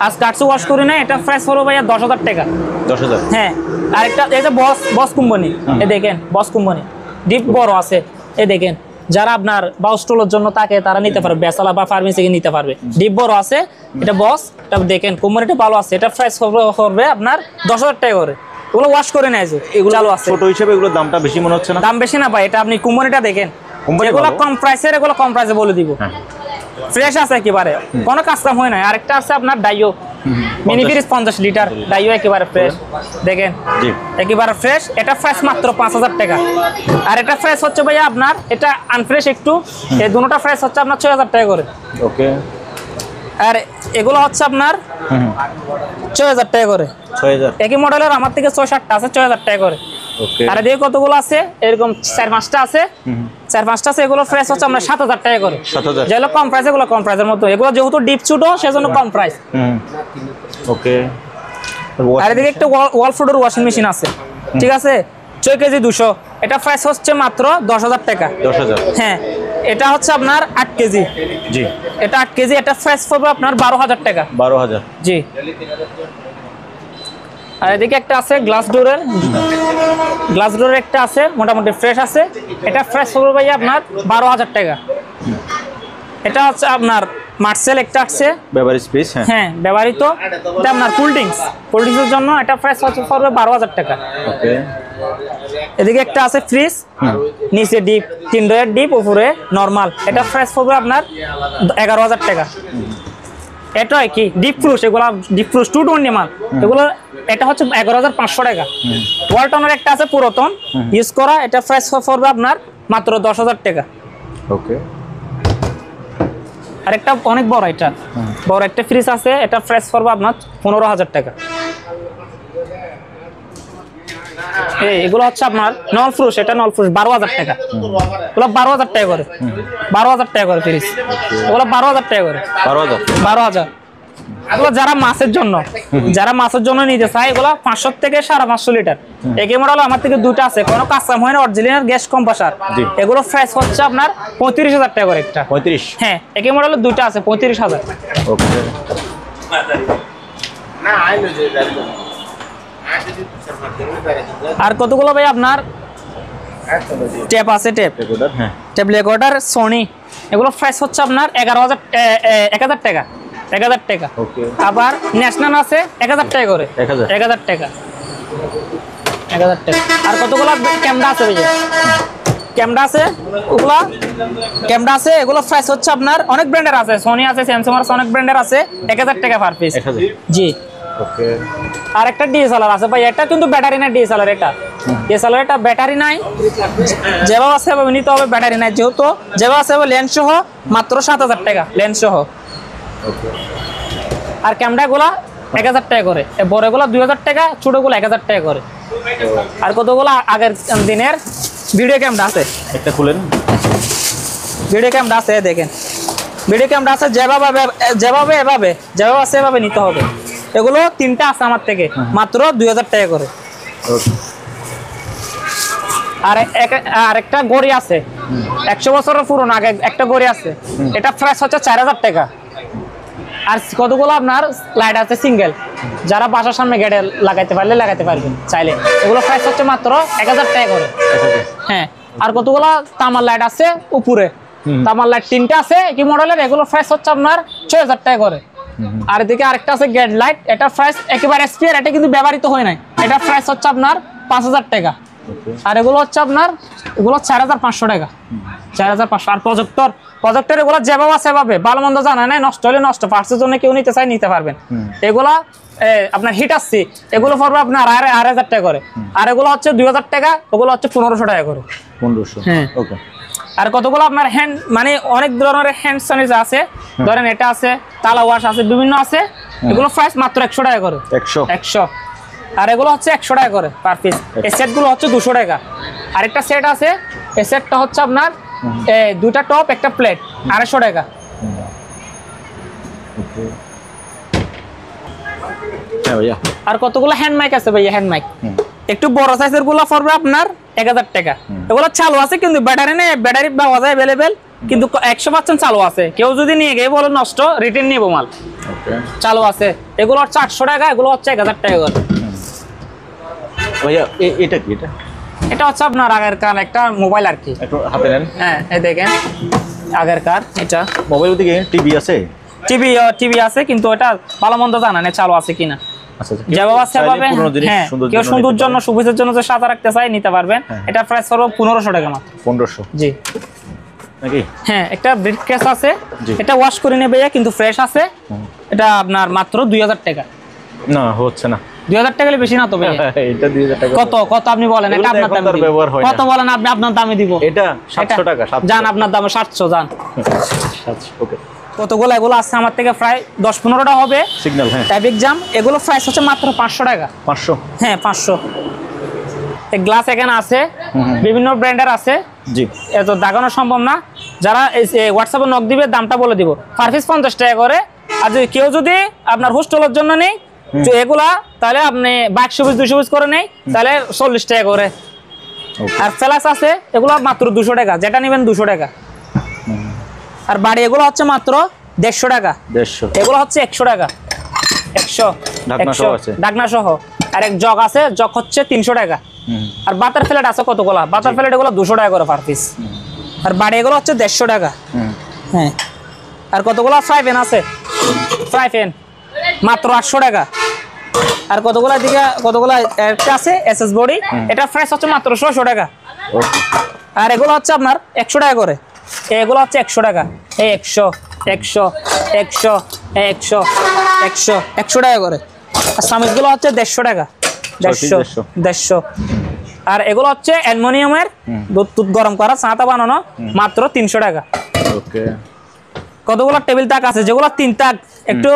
আজকে আসছে ওয়াশ করি নাই, এটা প্রাইস পড়বে ভাইয়া 10000 টাকা।
10000
হ্যাঁ। আরেকটা এই যে বস কোম্পানি, এ দেখেন বস কোম্পানি, ডিপ বড় আছে, এ দেখেন যারা আপনার বাউস্টলের জন্য তাকে তারা নিতে পারবে, বেসালা বা ফার্মেসি থেকে নিতে পারবে, ডিপ বড় আছে, এটা বস, এটা দেখেন কোম্পানিটা ভালো আছে, এটা প্রাইস হবে আপনার 10000 টাকা করে, ওগুলো ওয়াশ করে নেয়, এগুলো চালু আছে।
ছোট হিসেবে এগুলোর দামটা বেশি মনে হচ্ছে না?
দাম বেশি না ভাই, এটা আপনি কোম্পানিটা দেখেন, এগুলো কম প্রাইসের, এগুলো কম প্রাইসে বলে দিব, ফ্রেশ আছে একেবারে, কোনো কাজ কাম হয় না। আরেকটা আছে আপনার মিনি ফ্রিজ 50 লিটার ডাইও একেবারে ফ্রেশ দেখেন
জি
একেবারে ফ্রেশ এটা ফ্রেশ মাত্র 5000 টাকা আর এটা ফ্রেশ হচ্ছে ভাইয়া আপনার এটা আনফ্রেশ একটু এই দুটোটা ফ্রেশ হচ্ছে আপনার 6000 টাকা করে
ওকে
আর এগুলো হচ্ছে আপনার 6000 টাকা করে
6000
একই মডেলের আমার থেকে 6-7টা আছে 6000 টাকা করে
ওকে
আর এদিকে কতগুলো আছে এরকম 4-5টা আছে 4-5টা আছে এগুলো প্রাইস হচ্ছে আমরা 7000 টাকা করে
7000
যেগুলো কম প্রাইস এগুলো কম প্রাইসের মতো এগুলো যেহেতু ডিপ ছোট সেজন্য কম প্রাইস
ওকে
আর এদিকে একটা ওয়াল ফ্লোর ওয়াশিং মেশিন আছে ঠিক আছে 6 কেজি 200 এটা প্রাইস হচ্ছে মাত্র 10000 টাকা
10000
হ্যাঁ এটা হচ্ছে আপনার 8 কেজি
জি
এটা 8 কেজি এটা প্রাইস পড়বে আপনার 12000 টাকা
12000
জি আর এদিকে একটা আছে গ্লাস ডোরের একটা আছে মোটামুটি ফ্রেশ আছে এটা ফ্রেশ হবে ভাই আপনার 12000 টাকা এটা হচ্ছে আপনার মার্সেল একটা আছে
ব্যবহারিক স্পেস
হ্যাঁ ব্যবহৃত এটা আপনার কোল্ড ড্রিঙ্কসের জন্য এটা ফ্রেশ হচ্ছে পড়বে 12000 টাকা
ওকে
এদিকে একটা আছে ফ্রিজ নিচে ডিপ 3 ডোরের ডিপ উপরে নরমাল এটা ফ্রেশ হবে আপনার 11000 টাকা এটা কি ডিপ ফ্রুশ এগুলো ডিপ ফ্রুশ 220 মাল এগুলো এটা হচ্ছে 11500 টাকা ওয়ালটনের একটা আছে পুরাতন ইউজ করা এটা প্রাইস পড়বে আপনার মাত্র 10000 টাকা
ওকে
আর একটা অনেক বড় এটা বড় একটা ফ্রিজ আছে এটা প্রাইস পড়বে আপনার 15000 টাকা এগুলো হচ্ছে আপনার নল ফ্রুশ এটা নল ফ্রুশ 12000 টাকা এগুলো 12000 টাকা করে 12000 টাকা করে ফ্রিজ এগুলো 12000 টাকা করে 12000 এগুলো যারা মাছের জন্য নিতে চায় এগুলো 500 থেকে 550 লিটার একই মডেল আমার থেকে দুটো আছে কোনো কাস্টম হয় না অরিজিনাল গ্যাস কম্প্রেসার এগুলো প্রাইস হচ্ছে আপনার 35000 টাকা করে একটা
35
হ্যাঁ একই মডেলের দুটো আছে 35000
ওকে
আর কতগুলো ভাই আপনার ট্যাপ আছে ট্যাপ রেকর্ডার সোনি এগুলো প্রাইস হচ্ছে আপনার 1000 টাকা 1000 টাকা আবার ন্যাশনাল আছে 1000 টাকা করে 1000 টাকা আর কতগুলো ক্যামেরা আছে ভাইয়া ক্যামেরা আছে এগুলো প্রাইস হচ্ছে আপনার অনেক ব্র্যান্ডের আছে সোনি আছে স্যামসাং আছে অনেক ব্র্যান্ডের আছে 1000 টাকা পার পিস জি
ওকে
আর একটা ডিএসএলআর আছে ভাই এটা কিন্তু ব্যাটারি না ডিএসএলআর এটা ব্যাটারি নাই যেভাবে আছে সেভাবে নিতে হবে ব্যাটারি নাই যেহেতু যেভাবে আছে লেন্স সহ মাত্র 7000 টাকা লেন্স সহ আর ক্যামেরাগুলো 1000 টাকা করে বড়গুলো 2000 টাকা ছোটগুলো 1000 টাকা করে আর কতগুলো আগের দিনের ভিডিও ক্যামেরা আছে
একটা খুলেন
ভিডিও ক্যামেরা আছে দেখেন ভিডিও ক্যামেরা আছে যেভাবে আছে এভাবে নিতে হবে এগুলো 3টা আছে আমার থেকে মাত্র 2000 টাকা করে আর একটা গড়ি আছে 100 বছরের পুরনো আগে একটা গড়ি আছে এটা প্রাইস হচ্ছে 4000 টাকা আর কতগুলো আপনার লাইট আছে সিঙ্গেল যারা বাসার সামনে গেটে লাগাইতে পারবেন চাইলে এগুলো প্রাইস হচ্ছে মাত্র 1000 টাকা করে হ্যাঁ আর কতগুলো তামার লাইট আছে উপরে তামার লাইট 3টা আছে কি মডেলের এগুলো প্রাইস হচ্ছে আপনার 6000 টাকা করে আর এদিকে আরেকটা আছে গেট লাইট এটা প্রাইস একেবারে স্পেয়ার এটা কিন্তু ব্যবহৃত হয় নাই এটা প্রাইস হচ্ছে আপনার 5000 টাকা আর এগুলো হচ্ছে আপনার এগুলো 4500 টাকা 4500 আর প্রজেক্টর এগুলো যেভাবে আছে সেভাবে ভালো মন্দ জানা নাই নষ্ট হলে নষ্ট পার্টসের জন্য কেউ নিতে চাই নিতে পারবেন এগুলা আপনার হিট আসছে এগুলো পড়বে আপনার 8000 টাকা করে আর এগুলো হচ্ছে 2000 টাকা ওগুলো হচ্ছে 1500 টাকা করে
1500
হ্যাঁ ওকে আর কতগুলো আপনার হ্যান্ড মানে অনেক ধরনের হ্যান্ড স্যানিটাইজার আছে ধরেন এটা আছে তালা ওয়াশ আছে বিভিন্ন আছে এগুলো প্রাইস মাত্র 100 টাকা করে 100 আর এগুলো হচ্ছে 100 টাকা করে পার পিস এই সেটগুলো হচ্ছে 200 টাকা আরেকটা সেট আছে এই সেটটা হচ্ছে আপনার দুইটা টপ একটা প্লেট 250 টাকা আর কতগুলো হ্যান্ড মাইক আছে ভাইয়া হ্যান্ড মাইক একটু বড় সাইজের গুলো পড়বে আপনার 1000 টাকা এগুলো চালু আছে কিন্তু ব্যাটারি নেই ব্যাটারি পাওয়া যায় अवेलेबल কিন্তু 100% চালু আছে কেউ যদি নিয়ে গিয়ে বলে নষ্ট রিটার্ন নিব মাল চালু আছে এগুলো হচ্ছে 800 টাকা এগুলো হচ্ছে 1000 টাকা করে
ভাইয়া এটা কি
এটা হচ্ছে আপনার আগের কার একটা মোবাইল আর কি
একটু হাতে নেন
হ্যাঁ এই দেখেন আগের কার এটা
মোবাইল দিকে টিভি আছে
টিভি আছে কিন্তু এটা ভালো মন্দ জানা নেই চালু আছে কিনা
আচ্ছা
যেভাবে সেভাবে হ্যাঁ কেউ সৌন্দর্যের জন্য সুবিধার জন্য যে সাদা রাখতে চাই নিতে পারবেন এটা প্রাইস হলো 1500 টাকা মাত্র
1500
জি
নাকি?
হ্যাঁ, একটা ব্রিফ কেস আছে, এটা ওয়াশ করে নেবে ভাইয়া, কিন্তু ফ্রেশ আছে। এটা আপনার মাত্র 2000 টাকা।
না হচ্ছে না,
2000 টাকা বেশি না তো ভাইয়া?
এটা 2000 টাকা।
কত কত আপনি বলেন, এটা আপনার দামে দিব। কত বলেন আপনি, আপনার দামে দিব।
এটা 700 টাকা।
জান আপনার দামে 700 জান।
700 ওকে।
কতগুলো এগুলো আছে আমার থেকে প্রায় 10-15টা হবে
সিগন্যাল। হ্যাঁ,
ট্রাফিক জ্যাম। এগুলো প্রাইস হচ্ছে মাত্র 500 টাকা।
500?
হ্যাঁ 500। এই গ্লাস এখানে আছে, বিভিন্ন ব্র্যান্ডের আছে।
জি,
এত দাগানো সম্ভব না। যারা হোয়াটসঅ্যাপে নক দিবে দামটা বলে দিব। পার পিস 50 টাকা করে। আর যদি কেউ যদি আপনার হোস্টেলের জন্য নেই তো এগুলা, তাহলে আপনি 100 পিস 200 পিস করে নেই, তাহলে 40 টাকা করে। আর ফ্ল্যাক্স আছে, এগুলো মাত্র 200 টাকা, যেটা নেবেন 200 টাকা। আর বাড়ি এগুলো হচ্ছে মাত্র 150 টাকা।
150?
এগুলো হচ্ছে 100 টাকা। 100
ঢাকনা সহ আছে?
ঢাকনা সহ। আর এক জগ আছে, জগ হচ্ছে 300 টাকা। আর বাটার প্লেট আছে কতগুলা, বাটার প্লেট এগুলো 200 টাকা করে পার পিস। আর বাড়ি এগুলো হচ্ছে 150 টাকা। হ্যাঁ। আর কতগুলা ফ্রাই প্যান আছে, ফ্রাই প্যান মাত্র 800 টাকা। আর কতগুলা দিকে কতগুলা একটা আছে এসএস বডি, এটা প্রাইস হচ্ছে মাত্র 600 টাকা। আর এগুলো হচ্ছে আপনার 100 টাকা করে। এগুলো হচ্ছে 100 টাকা। এই 100 100 100 100 100 100 টাকা করে। আর সামিজগুলো হচ্ছে 150 টাকা। 150। আর এগুলো হচ্ছে অ্যালুমিনিয়ামের, দুধ গরম করা, চাটা বানানো, মাত্র 300 টাকা।
ওকে।
কতগুলো টেবিল তাক আছে, যেগুলো 3 তাক একটু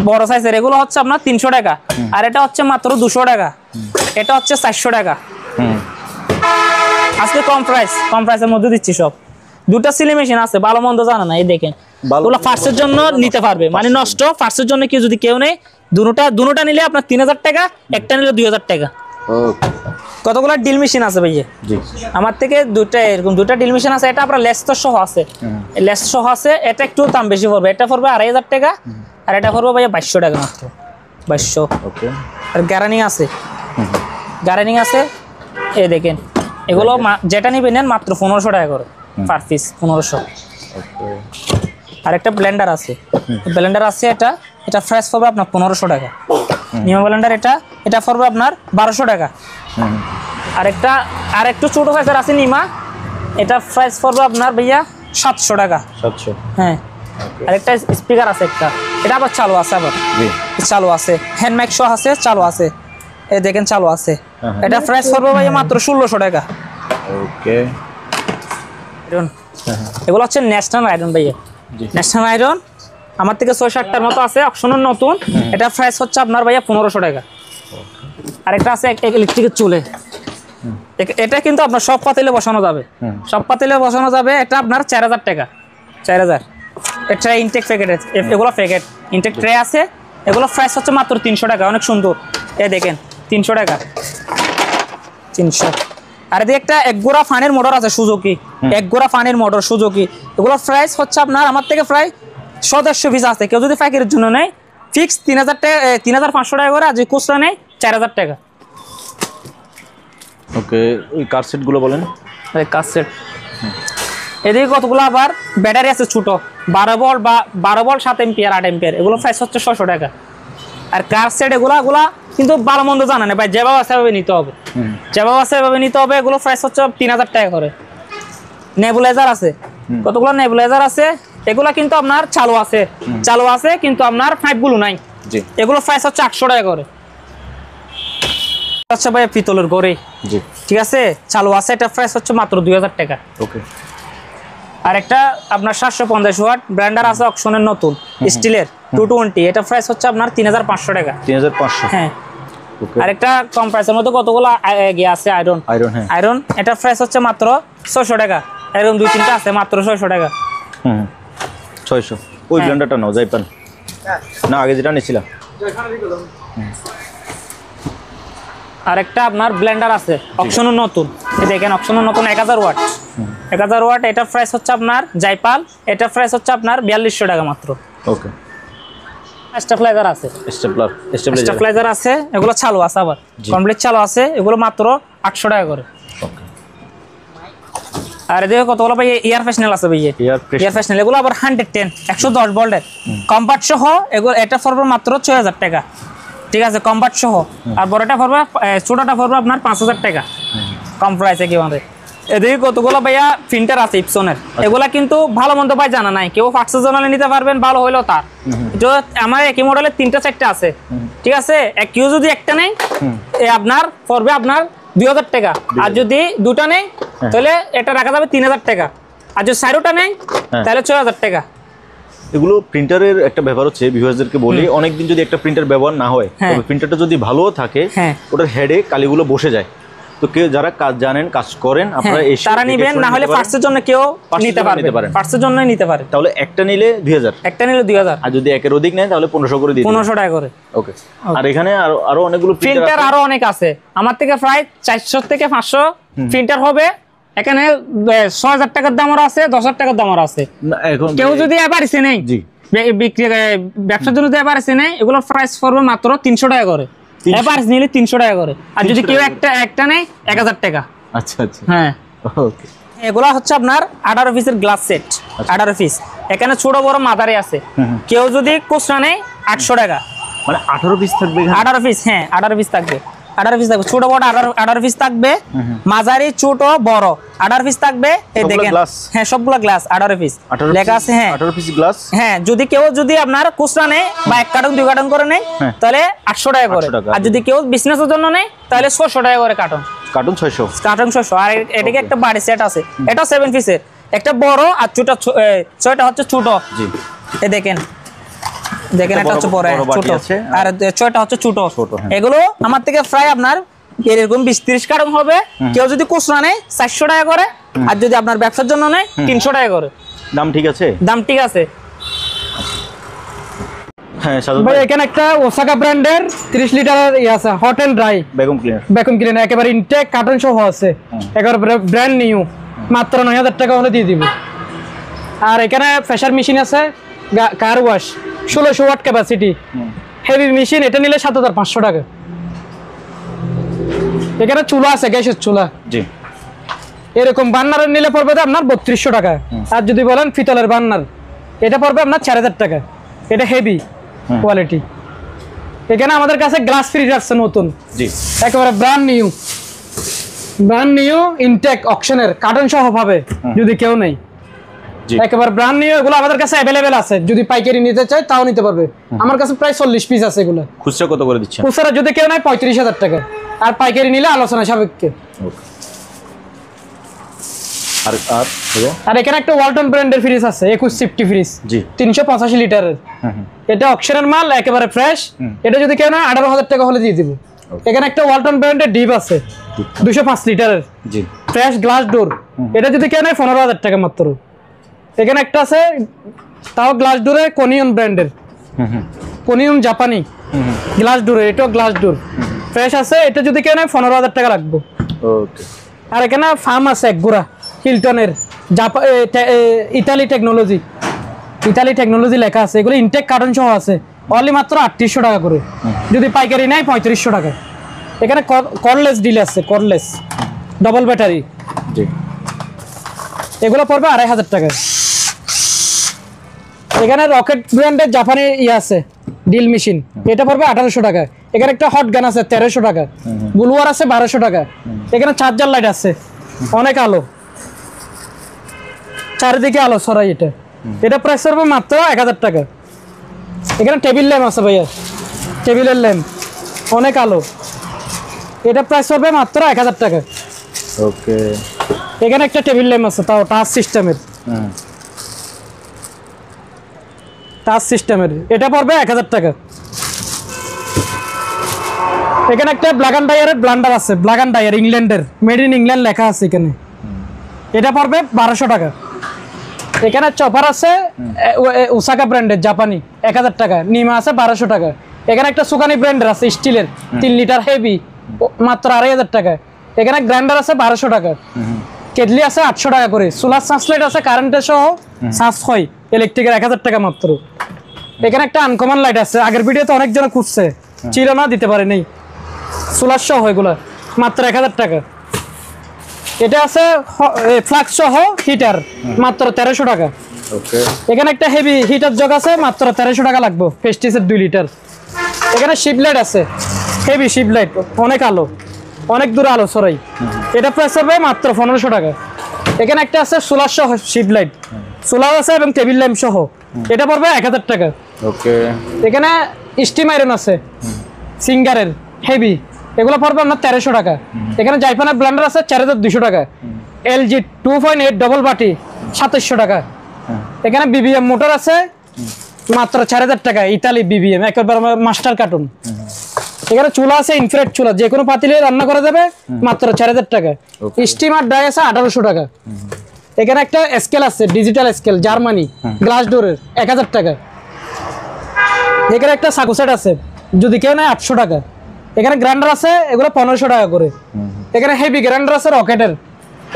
বড় সাইজের, এগুলো হচ্ছে আপনার 300 টাকা। আর এটা হচ্ছে মাত্র 200 টাকা। এটা হচ্ছে 400 টাকা। আজকে কম প্রাইসের মধ্যে দিচ্ছি সব। দুটা সিলি মেশিন আছে, ভালো মন্দ জানা না, এই দেখেন। ওগুলো ফার্স্টের জন্য নিতে পারবে, মানে নষ্ট ফার্স্টের জন্য কি যদি কেউ নেই, দুটোটা নিলে আপনার 3000 টাকা, একটা নিলে 2000 টাকা। কতগুলো ডিল মেশিন আছে ভাইয়া? আমার থেকে দুটা ডিল মেশিন আছে। এটা আপনার লেস সহ আছে, লেস সহ আছে। এটা একটু দাম বেশি পড়বে, এটা পড়বে 2500 টাকা। আর এটা পড়বে ভাইয়া 2200 টাকা মাত্র। 2200। আর গ্যারানিং আছে, গ্যারানিং আছে। এই দেখেন, এগুলো যেটা নিবেন নেন মাত্র 1500 টাকা করে পার পিস। 1500। আর একটা ব্লেন্ডার আছে, ব্লেন্ডার আছে। এটা ফ্রেশ পড়বে আপনার 1500 টাকা। নিয়ম ব্লেন্ডার এটা পড়বে আপনার 1200 টাকা। আর একটু ছোট সাইজের আছে নিমা, এটা প্রাইস পড়বে আপনার ভাইয়া 700 টাকা।
700?
হ্যাঁ। আর একটা স্পিকার আছে, এটা আবার চালু আছে, আবার চালু আছে। হ্যান্ড মাইক সহ আছে, চালু আছে। এই দেখেন চালু আছে। এটা প্রাইস পড়বে ভাইয়া মাত্র 1600 টাকা।
ওকে।
এগুলো হচ্ছে ন্যাশনাল আয়রন ভাইয়া। ন্যাশনাল আয়রন আমার থেকে 6-7টার মতো আছে, অপশনের নতুন। এটা প্রাইস হচ্ছে আপনার ভাইয়া 1500 টাকা। আরেকটা আছে ইলেকট্রিকের চুলে, এটা কিন্তু আপনার সব পাতিলে বসানো যাবে, সব পাতিলে বসানো যাবে। এটা আপনার 4000 টাকা। 4000। এটা ইনটেক প্যাকেট, এগুলো প্যাকেট ইনটেক ট্রে আছে। এগুলো প্রাইস হচ্ছে মাত্র 300 টাকা। অনেক সুন্দর, এই দেখেন 300 টাকা। 300। আর এদিকে একটা একগোড়া ফানের মোটর আছে সুজুকি, একগোড়া ফানের মোটর সুজুকি। এগুলো প্রাইস হচ্ছে আপনার আমার থেকে প্রায় 100-150 পিস আছে। কেউ যদি প্যাকেটের জন্য নেয় ফিক্স 3000 টাকা, 3500 টাকা করে। আর যদি খুচরা নেয় 4000 টাকা।
ওকে। ওই কার সেট গুলো বলেন।
কার সেট এদিকে কতগুলো আবার ব্যাটারি আছে ছোট, 12 ভোল্ট বা 12 ভোল্ট 7 এম্পিয়ার 8 এম্পিয়ার। এগুলো প্রাইস হচ্ছে 600 টাকা। আর কার সেট এগুলা কিন্তু ভালো মন্দ জানা না ভাই, যেভাবে আছে সেভাবে নিতে হবে, যেভাবে আছে সেভাবে নিতে হবে। এগুলো প্রাইস হচ্ছে 3000 টাকা করে। নেবুলাইজার আছে, কতগুলো নেবুলাইজার আছে। এগুলা কিন্তু আপনার চালু আছে, কিন্তু আপনার পাইপগুলো নাই। এগুলো প্রাইস হচ্ছে 800 টাকা করে। আচ্ছা ভাই, পিতলের গড়ি, ঠিক আছে, চালু আছে। এটা প্রাইস হচ্ছে মাত্র 2000 টাকা।
ওকে।
আর একটা আপনার 750 ওয়াট ব্র্যান্ডার আছে, অকশনের নতুন, স্টিলের 220। এটা প্রাইস হচ্ছে আপনার 3500 টাকা।
3500?
হ্যাঁ। আর একটা কম প্রাইসের মধ্যে কতগুলো আছে আয়রন, এটা প্রাইস হচ্ছে মাত্র 600 টাকা। এরকম 2-3টা আছে, মাত্র 600 টাকা।
600। ওই ব্লেন্ডারটা নাও, যাইপান না আগে যেটা নিয়েছিলাম।
আর একটা আপনার ব্লেন্ডার আছে অকশনের নতুন, এই দেখেন অকশনের নতুন 1000 ওয়াট। 1000 ওয়াট। এটা প্রাইস হচ্ছে আপনার জাইপাল, এটা প্রাইস হচ্ছে আপনার 4200 টাকা মাত্র।
ওকে।
স্টেপলাইজার আছে, স্টেপলাইজার আছে। এগুলো চালু আছে, আবার কমপ্লিট চালু আছে। এগুলো মাত্র 800 টাকা করে। আর এদিকে কতগুলো ভাই এয়ার ফ্রেশনার আছে ভাই, এয়ার ফ্রেশনার। এগুলো আবার 110 110 ভোল্টের কম্পার্ট সহ। এগুলো এটা পড়বে মাত্র 6000 টাকা। ঠিক আছে, কম্পার্ট সহ। আর বড়টা পড়বে, ছোটটা পড়বে আপনার 5000 টাকা। কম প্রাইসে কি আমাদের এদিকে কতগুলো ভাইয়া প্রিন্টার আছে ইপসনের, এগুলা কিন্তু ভালো মন্দ ভাই জানা নাই, কেউ ফার্স্ট জোনালে নিতে পারবেন, ভালো হইলো তার। আমার একই মডেলের 3টা 4টা আছে, ঠিক আছে। কেউ যদি একটা নেই আপনার পড়বে আপনার 2000 টাকা, আর যদি দুটা নেই তাহলে এটা রাখা যাবে 3000 টাকা, আর যদি 4টা নেই তাহলে 6000 টাকা।
এগুলো প্রিন্টারের একটা ব্যাপার হচ্ছে, ভিউয়ারদেরকে বলি, অনেকদিন যদি একটা প্রিন্টার ব্যবহার না হয়, তবে প্রিন্টারটা যদি ভালোও থাকে, ওটার হেডে কালিগুলো বসে যায়। তো কেউ যারা কাজ জানেন, কাজ করেন, আপনারা এসে
তারা নেবেন, না হলে ফার্স্টের জন্য কেউ নিতে পারবে, ফার্স্টের জন্যই নিতে পারে।
তাহলে একটা নিলে 2000,
একটা নিলে 2000,
আর যদি একের অধিক নেয় তাহলে 1500 করে দিই,
1500 টাকা করে।
ওকে। আর এখানে আরো অনেকগুলো
প্রিন্টার আরো অনেক আছে, আমার থেকে প্রায় 400 থেকে 500 প্রিন্টার হবে। এখানে 6000 টাকার দামও আছে, 10000 টাকার দামও আছে। এখন কেউ যদি এবার এসে নেই বিক্রি ব্যবসার জন্য এবার এসে নেই, এগুলো প্রাইস পড়বে মাত্র 300 টাকা করে, এবার নিলে 300 টাকা করে। আর যদি কেউ একটা নেই 1000 টাকা।
আচ্ছা আচ্ছা,
হ্যাঁ
ওকে।
এগুলা হচ্ছে আপনার 18 পিসের গ্লাস সেট, 18 পিস। এখানে ছোট বড় মাদারে আছে, কেউ যদি খুচরা নেই 800 টাকা।
মানে 18 পিস থাকবে?
18 পিস, হ্যাঁ 18 পিস থাকবে, 18 পিস থাকবে, ছোট বড় 18 পিস থাকবে, মাঝারি ছোট বড় 18 পিস থাকবে। এই দেখেন, হ্যাঁ সবগুলা গ্লাস 18 পিস লেখা আছে। হ্যাঁ 18 পিস গ্লাস। হ্যাঁ যদি কেউ আপনার খুচরা নেই বা 1 কার্টন 2 কার্টন করে নেই তাহলে 800 টাকা করে, আর যদি কেউ বিজনেসের জন্য নেই তাহলে 600 টাকা করে কার্টন।
Carton 600,
carton 600। আর এদিকে একটা বাড়ি সেট আছে, এটা 7 পিসের, একটা বড় আর ছোট, 6টা হচ্ছে ছোট। জি এই দেখেন, এটা হচ্ছে বড় ছোট, আর 6টা হচ্ছে ছোট। এগুলো আমার থেকে প্রায় আপনার এরকম 20-30 কার্টন হবে। কেউ যদি খুচরা নেয় 400 টাকা করে, আর যদি আপনার ব্যবসার জন্য নেয় 300 টাকা করে।
দাম ঠিক আছে?
দাম ঠিক আছে।
হ্যাঁ সাজু
ভাই, এখানে একটা ওসাকা ব্র্যান্ডের 30 লিটারের আছে, hot and dry vacuum cleaner, একেবারে ইনটেক কার্টন সহ আছে, একেবারে ব্র্যান্ড নিউ, মাত্র 9000 টাকা হলে দিয়ে দিব। আর এখানে প্রেসার মেশিন আছে, car wash 1600 watt capacity, heavy machine, এটা নিলে 7500 টাকা। এখানে চুলা আছে, গ্যাসের চুলা, জি এরকম বার্নারের নিলে পড়বে আপনার 3200 টাকা। আর যদি বলেন পিতলের বার্নার, এটা পড়বে আপনার 4000 টাকা, এটা হেভি কোয়ালিটি। এখানে আমাদের কাছে গ্লাস ফ্রিজ আছে নতুন, জি একেবারে ব্র্যান্ড নিউ ইনটেক অকশনের কার্টন সহ পাবে যদি কেউ নেই, একেবারে ব্র্যান্ড নিউ। এগুলো আমাদের কাছে अवेलेबल আছে, যদি পাইকারি নিতে চায় তাও নিতে পারবে। আমার কাছে প্রায় 40 পিস আছে এগুলো।
খুচরা কত করে দিচ্ছেন?
খুচরা যদি কেউ নেয় 35000 টাকা, আর পাইকারি নিলে আলোচনা সাপেক্ষে। আর এখানে একটা ওয়ালটন ব্র্যান্ডের ফ্রিজ আছে, 2150 ফ্রিজ, 385 লিটারের, এটা অকশনের মাল, একেবারে ফ্রেশ। এটা যদি কেউ নেয় 18000 টাকা হলে দিয়ে দিব। এখানে একটা ওয়ালটন ব্র্যান্ডের ডিপ আছে 205 লিটারের, জি ফ্রেশ গ্লাস ডোর, এটা যদি কেউ নেয় 15000 টাকা মাত্র। এখানে একটা আছে তাও গ্লাস ডোরে, কোনিয়ন ব্র্যান্ডের, কোনিয়ন জাপানি গ্লাস ডোর, এটাও গ্লাস ডোর ফ্রেশ আছে, এটা যদি কেউ নেয় 15000 টাকা রাখবো। ওকে। আর এখানে ফার্ম আছে একগুড়া হিলটনের, ইতালি টেকনোলজি লেখা আছে, এগুলো ইনটেক কার্টন সহ আছে, অনলি মাত্র 3800 টাকা করে, যদি পাইকারি নেয় 3500 টাকা। এখানে কর্ডলেস ডিল আছে, কর্ডলেস ডবল ব্যাটারি, জি এগুলো পড়বে 2500 টাকা। এখানে রকেট ব্র্যান্ডের জাপানি আছে ডিল মেশিন, এটা পড়বে 1800 টাকা। এখানে একটা হট গান আছে 1300 টাকা, বুলওয়ার আছে 1200 টাকা। এখানে চার্জার লাইট আছে, অনেক আলো, চারিদিকে আলো ছড়াই, এটা প্রাইস পড়বে মাত্র 1000 টাকা। এখানে টেবিল ল্যাম্প আছে ভাইয়া, টেবিলের ল্যাম্প, অনেক আলো, এটা প্রাইস পড়বে মাত্র 1000 টাকা। ওকে। এখানে একটা টেবিল ল্যাম্প আছে, তাও টাচ সিস্টেমের, এটা পড়বে 1000 টাকা। এখানে একটা ব্ল্যাক অ্যান্ড ডায়ারের ব্লান্ডার আছে, ব্ল্যাক অ্যান্ড ডায়ার ইংল্যান্ডের, মেড ইন ইংল্যান্ড লেখা আছে এখানে, এটা পড়বে 1200 টাকা। এখানে চপার আছে ওসাকা ব্র্যান্ডের জাপানি, 1000 টাকা। নিমা আছে 1200 টাকা। এখানে একটা সুকানি ব্র্যান্ডের আছে স্টিলের, 3 লিটার হেভি, মাত্র 2500 টাকা। এখানে গ্রাইন্ডার আছে 1200 টাকা। কেটলি আছে 800 টাকা করে। সোলার সানলাইট আছে কারেন্টের সহ, চার্জ হয় ইলেকট্রিকের, 1000 টাকা মাত্র। এখানে একটা আনকমন লাইট আছে, আগের ভিডিওতে অনেকজন খুঁজছে, ছিল না, দিতে পারে নেই, সোলার সহ, এগুলো মাত্র 1000 টাকা। এটা আছে ফ্লাক্স সহ হিটার, মাত্র 1300 টাকা। ওকে। এখানে একটা হেভি হিটার জগ আছে, মাত্র 1300 টাকা লাগবে, পেস্টিসের 2 লিটার। এখানে শিপ লাইট আছে, হেভি শিপ লাইট, অনেক আলো, অনেক দূরে আলো ছড়াই, এটা প্রাইস হবে মাত্র 1500 টাকা। এখানে একটা আছে সোলার সহ শিপ লাইট, সোলার আছে এবং টেবিল ল্যাম্প সহ, এটা পড়বে 1000 টাকা।
ওকে,
এখানে স্টিম আয়রন আছে সিঙ্গারের হেভি, এগুলো পড়বে আপনার 1300 টাকা। এখানে জাইফানের ব্লেন্ডার আছে 4200 টাকা। এলজি 2.8 ডবল বাটি 2700 টাকা। এখানে বিবিএম মোটর আছে মাত্র 4000 টাকা, ইতালি বিবিএম একেবারে মাস্টার কার্টুন। এখানে চুলা আছে ইনফ্রারেড চুলা, যে কোনো পাতিলে রান্না করা যাবে মাত্র 4000 টাকা। স্টিমার ডাই আছে 1800 টাকা। এখানে একটা স্কেল আছে ডিজিটাল স্কেল জার্মানি গ্লাস ডোরের 1000 টাকা। এখানে একটা সাকু সেট আছে যদি কেউ নেয় 800 টাকা। এখানে গ্রাইন্ডার আছে এগুলো 1500 টাকা করে। এখানে হেভি গ্রাইন্ডার আছে রকেটের,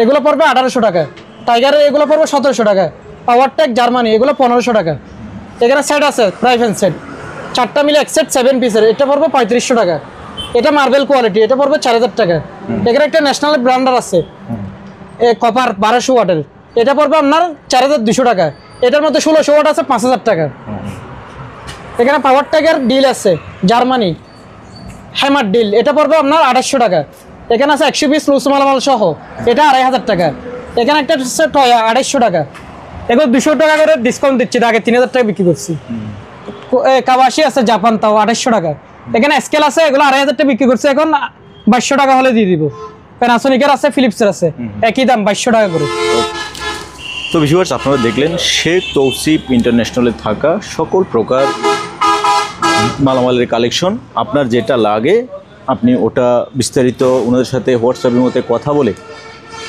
এগুলো পড়বে 1800 টাকা। টাইগারের এগুলো পড়বে 1700 টাকা। পাওয়ারটেক জার্মানি এগুলো 1500 টাকা। এখানে সেট আছে প্রাইভেট সেট 4টা মিলে এক সেট 7 পিসের, এটা পড়বে 3500 টাকা। এটা মার্বেল কোয়ালিটি, এটা পড়বে 4000 টাকা। এখানে একটা ন্যাশনাল ব্র্যান্ডার আছে কপার 1200 ওয়াটের, এটা পড়বে আপনার 4200 টাকা। এটার মধ্যে 1600 ওয়াট আছে 5000 টাকা। এখানে পাওয়ারটেকের ডিল আছে জার্মানি হ্যামার ডিল, এটা পড়বে আপনার 2800 টাকা। এখানে আছে 100 পিস লুজ মালামাল সহ, এটা 2500 টাকা। এখানে একটা আছে টয়া 2800 টাকা। এগুলো 200 টাকা করে ডিসকাউন্ট দিচ্ছি, আগে 3000 টাকা বিক্রি করছি। কাওয়াশি আছে জাপান তাও 2800 টাকা। এখানে স্কেল আছে এগুলো 2500 টাকা বিক্রি করছে, এখন 2200 টাকা হলে দিয়ে দিব। প্যানাসোনিকের আছে ফিলিপসের আছে একই দাম 2200 টাকা করে।
তো ভিউয়ার্স আপনারা দেখলেন শেখ তৌসিফ ইন্টারন্যাশনালে থাকা সকল প্রকার মালামালের কালেকশন। আপনার যেটা লাগে আপনি ওটা বিস্তারিত ওনাদের সাথে হোয়াটসঅ্যাপের মধ্যে কথা বলে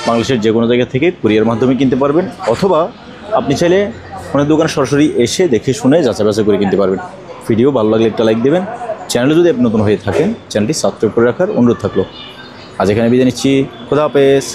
বাংলাদেশের যে কোনো জায়গা থেকে কুরিয়ার মাধ্যমে কিনতে পারবেন, অথবা আপনি চাইলে ওনার দোকানে সরাসরি এসে দেখে শুনে যাচাই বাছাই করে কিনতে পারবেন। ভিডিও ভালো লাগলে একটা লাইক দেবেন, চ্যানেলে যদি আপনি নতুন হয়ে থাকেন চ্যানেলটি সাবস্ক্রাইব করে রাখার অনুরোধ থাকলো। আজ এখানে বিদায় নিচ্ছি, খোদা হাফেজ।